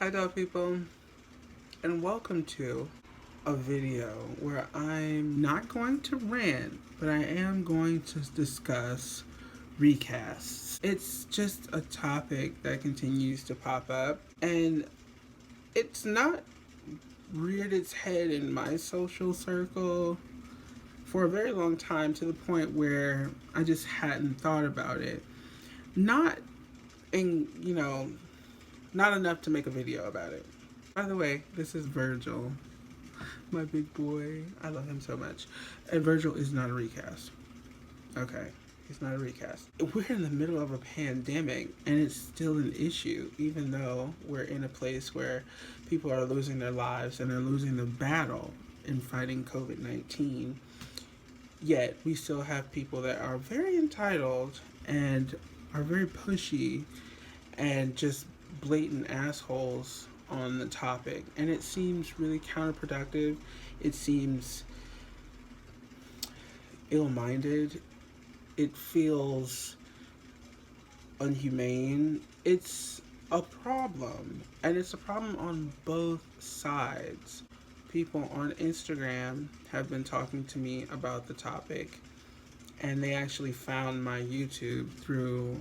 Hi, doll people, and welcome to a video where I'm not going to rant, but I am going to discuss recasts. It's just a topic that continues to pop up, and it's not reared its head in my social circle for a very long time to the point where I just hadn't thought about it. Not in, not enough to make a video about it. By the way, this is Virgil, my big boy. I love him so much. And Virgil is not a recast. Okay, he's not a recast. We're in the middle of a pandemic and it's still an issue, even though we're in a place where people are losing their lives and they're losing the battle in fighting COVID-19. Yet we still have people that are very entitled and are very pushy and just blatant assholes on the topic, and it seems really counterproductive. It seems ill-minded. It feels unhumane. It's a problem, and it's a problem on both sides. People on Instagram have been talking to me about the topic, and they actually found my YouTube through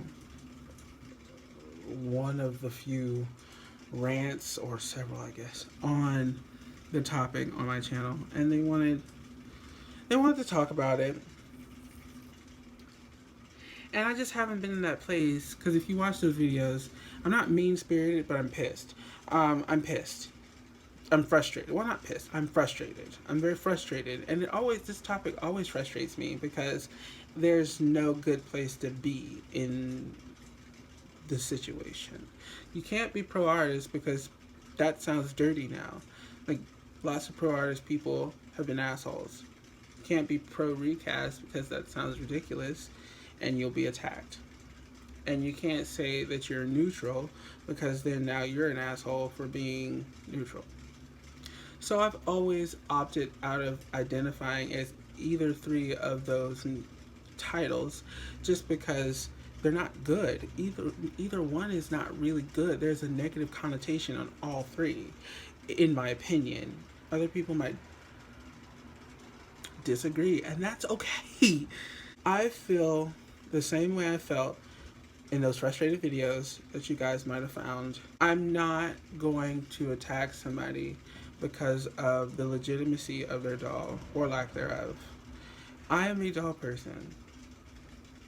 one of the few rants, or several I guess, on the topic on my channel, and they wanted to talk about it. And I just haven't been in that place, because if you watch those videos, I'm not mean-spirited, but I'm pissed. I'm pissed. I'm frustrated. Well, not pissed. I'm frustrated. I'm very frustrated. And this topic always frustrates me because there's no good place to be in the situation. You can't be pro artist because that sounds dirty now. Like, lots of pro artist people have been assholes. You can't be pro recast because that sounds ridiculous and you'll be attacked. And you can't say that you're neutral because then now you're an asshole for being neutral. So I've always opted out of identifying as either three of those titles just because they're not good. Either one is not really good. There's a negative connotation on all three, in my opinion. Other people might disagree, and that's okay. I feel the same way I felt in those frustrated videos that you guys might have found. I'm not going to attack somebody because of the legitimacy of their doll, or lack thereof. I am a doll person.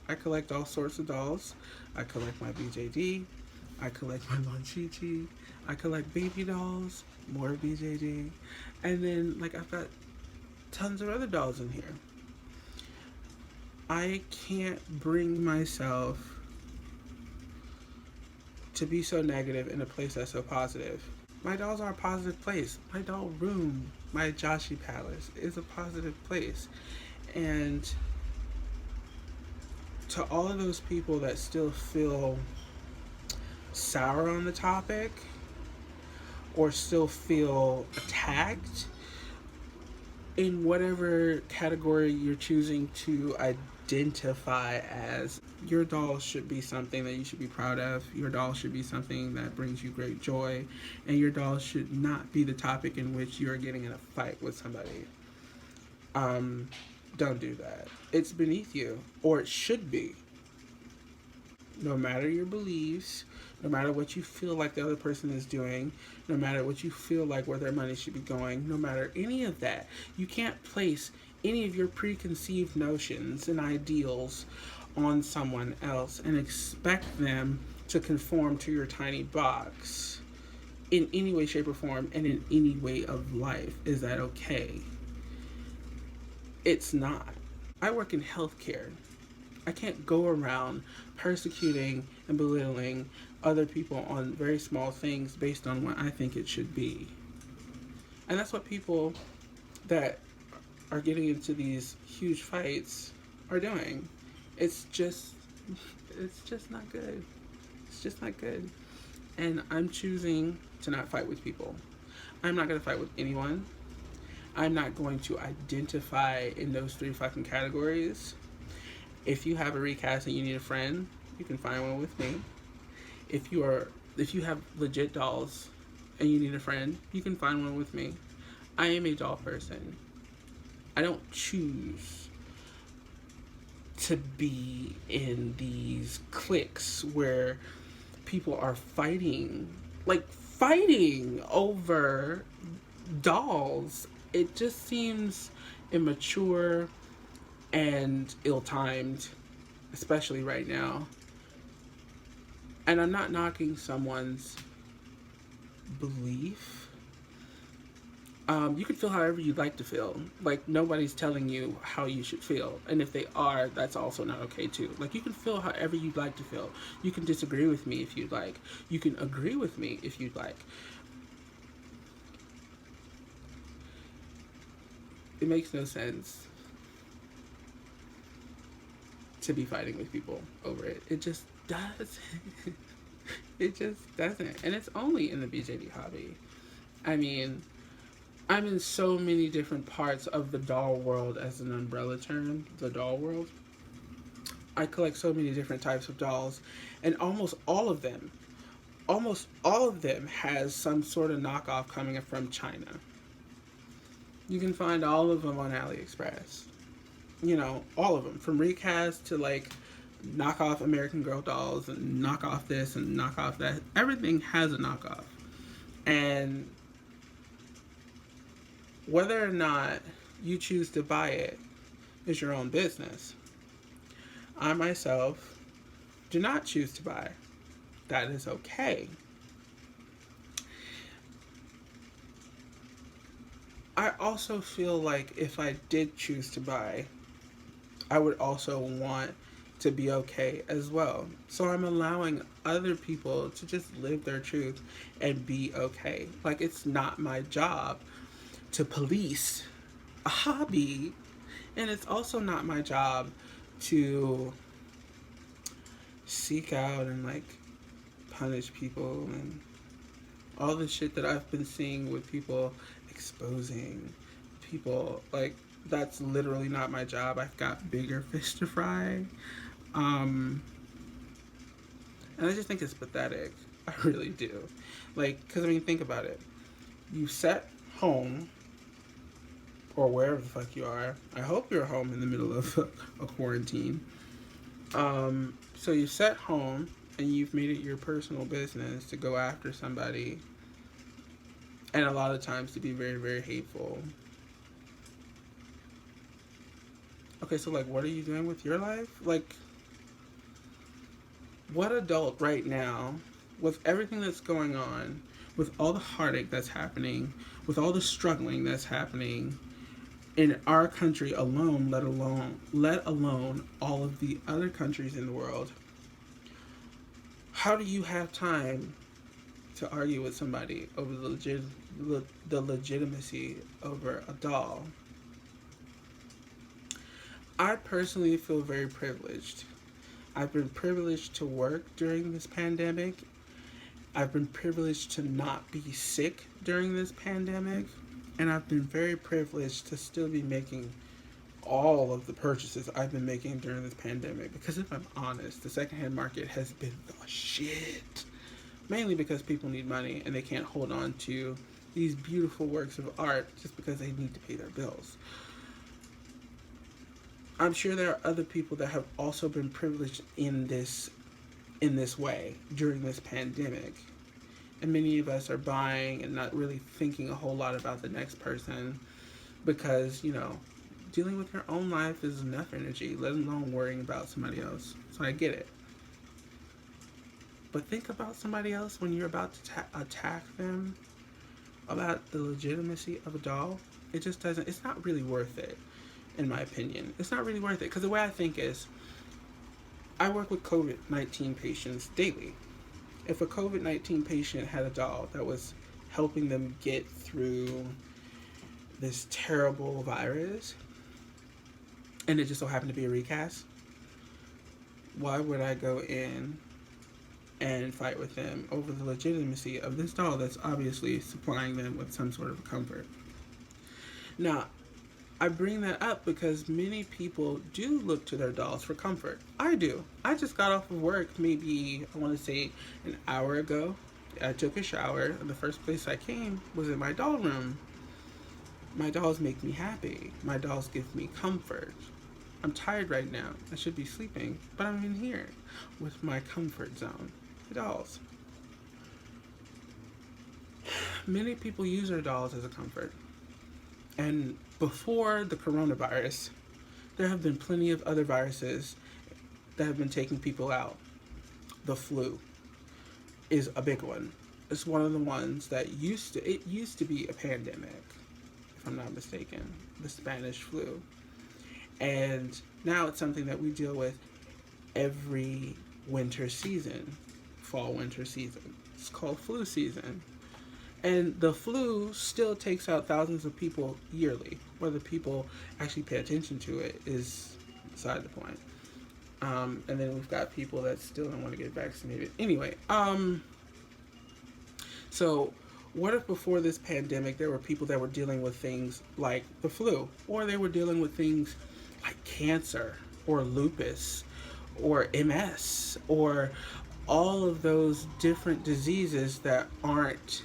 I collect all sorts of dolls. I collect my BJD. I collect my Monchichi. I collect baby dolls, more BJD. And then, I've got tons of other dolls in here. I can't bring myself to be so negative in a place that's so positive. My dolls are a positive place. My doll room, my Joshi Palace, is a positive place. And to all of those people that still feel sour on the topic or still feel attacked in whatever category you're choosing to identify as, your doll should be something that you should be proud of. Your doll should be something that brings you great joy, and your doll should not be the topic in which you are getting in a fight with somebody. Don't do that. It's beneath you, or it should be. No matter your beliefs, no matter what you feel like the other person is doing, no matter what you feel like where their money should be going, no matter any of that, you can't place any of your preconceived notions and ideals on someone else and expect them to conform to your tiny box in any way, shape, or form, and in any way of life. Is that okay? It's not. I work in healthcare. I can't go around persecuting and belittling other people on very small things based on what I think it should be. And that's what people that are getting into these huge fights are doing. It's just not good. It's just not good. And I'm choosing to not fight with people. I'm not going to fight with anyone. I'm not going to identify in those three fucking categories. If you have a recast and you need a friend, you can find one with me. If you have legit dolls and you need a friend, you can find one with me. I am a doll person. I don't choose to be in these cliques where people are fighting over dolls. It just seems immature and ill-timed, especially right now. And I'm not knocking someone's belief. You can feel however you'd like to feel. Like, nobody's telling you how you should feel. And if they are, that's also not okay, too. Like, you can feel however you'd like to feel. You can disagree with me if you'd like. You can agree with me if you'd like. It makes no sense to be fighting with people over it. It just doesn't. It just doesn't. And it's only in the BJD hobby. I mean, I'm in so many different parts of the doll world as an umbrella term, the doll world. I collect so many different types of dolls, and almost all of them has some sort of knockoff coming from China. You can find all of them on AliExpress. You know, all of them, from Recasts to like knockoff American Girl dolls and knockoff this and knockoff that. Everything has a knockoff. And whether or not you choose to buy it is your own business. I myself do not choose to buy. That is okay. I also feel like if I did choose to buy, I would also want to be okay as well. So I'm allowing other people to just live their truth and be okay. Like, it's not my job to police a hobby, and it's also not my job to seek out and like punish people and all the shit that I've been seeing with people exposing people. Like, that's literally not my job. I've got bigger fish to fry. And I just think it's pathetic. I really do. Like, because I mean, think about it. You set home, or wherever the fuck you are. I hope you're home in the middle of a quarantine. So you set home, and you've made it your personal business to go after somebody, and a lot of times to be very, very hateful. Okay, so like, what are you doing with your life? Like, what adult right now, with everything that's going on, with all the heartache that's happening, with all the struggling that's happening in our country alone, let alone all of the other countries in the world, how do you have time to argue with somebody over the legitimacy over a doll? I personally feel very privileged. I've been privileged to work during this pandemic. I've been privileged to not be sick during this pandemic. And I've been very privileged to still be making all of the purchases I've been making during this pandemic. Because if I'm honest, the secondhand market has been the shit. Mainly because people need money and they can't hold on to these beautiful works of art just because they need to pay their bills. I'm sure there are other people that have also been privileged in this way during this pandemic. And many of us are buying and not really thinking a whole lot about the next person because, you know, dealing with your own life is enough energy, let alone worrying about somebody else. So I get it. But think about somebody else when you're about to attack them about the legitimacy of a doll. It just doesn't, it's not really worth it, in my opinion. It's not really worth it because the way I think is, I work with COVID-19 patients daily. If a COVID-19 patient had a doll that was helping them get through this terrible virus, and it just so happened to be a recast, why would I go in and fight with them over the legitimacy of this doll that's obviously supplying them with some sort of comfort? Now, I bring that up because many people do look to their dolls for comfort. I do. I just got off of work maybe, I want to say, an hour ago, I took a shower, and the first place I came was in my doll room. My dolls make me happy. My dolls give me comfort. I'm tired right now. I should be sleeping, but I'm in here with my comfort zone. The dolls. Many people use their dolls as a comfort. And before the coronavirus, there have been plenty of other viruses that have been taking people out. The flu is a big one. It's one of the ones that used to be a pandemic, if I'm not mistaken, the Spanish flu. And now it's something that we deal with every winter season, fall winter season. It's called flu season. And the flu still takes out thousands of people yearly. Whether people actually pay attention to it is beside the point. And then we've got people that still don't want to get vaccinated. Anyway, so what if before this pandemic there were people that were dealing with things like the flu, or they were dealing with things like cancer or lupus or MS or all of those different diseases that aren't,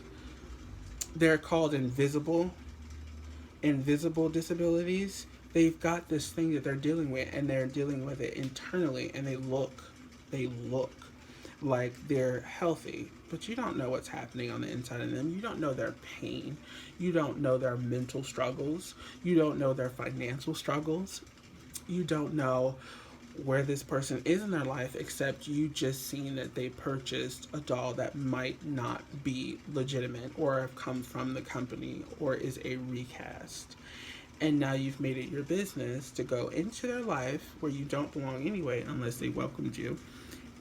they're called invisible disabilities. They've got this thing that they're dealing with, and they're dealing with it internally, and they look like they're healthy, but you don't know what's happening on the inside of them. You don't know their pain. You don't know their mental struggles. You don't know their financial struggles. You don't know where this person is in their life, except you just seen that they purchased a doll that might not be legitimate or have come from the company or is a recast. And now you've made it your business to go into their life where you don't belong anyway, unless they welcomed you,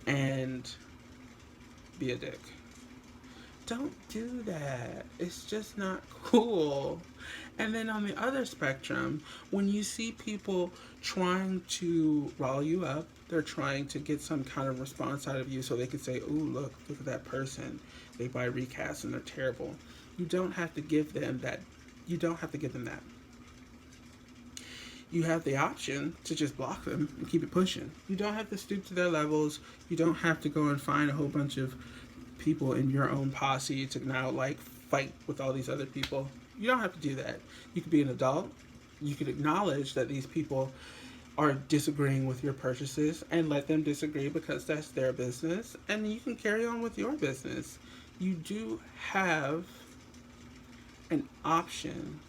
and be a dick. Don't do that. It's just not cool. And then on the other spectrum, when you see people trying to rile you up, they're trying to get some kind of response out of you so they can say, ooh, look at that person. They buy recasts and they're terrible. You don't have to give them that. You don't have to give them that. You have the option to just block them and keep it pushing. You don't have to stoop to their levels. You don't have to go and find a whole bunch of people in your own posse to now like fight with all these other people. You don't have to do that. You could be an adult. You could acknowledge that these people are disagreeing with your purchases and let them disagree because that's their business, and you can carry on with your business. You do have an option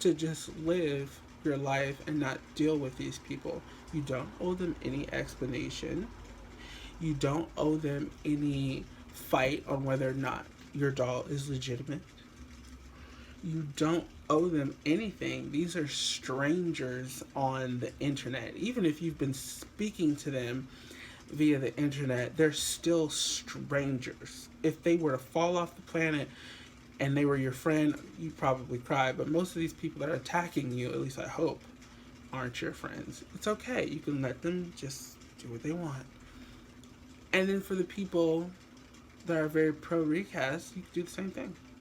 to just live your life and not deal with these people. You don't owe them any explanation. You don't owe them any fight on whether or not your doll is legitimate. You don't owe them anything. These are strangers on the internet. Even if you've been speaking to them via the internet, they're still strangers. If they were to fall off the planet and they were your friend, you'd probably cry. But most of these people that are attacking you, at least I hope, aren't your friends. It's okay. You can let them just do what they want. And then for the people that are very pro recast, you can do the same thing.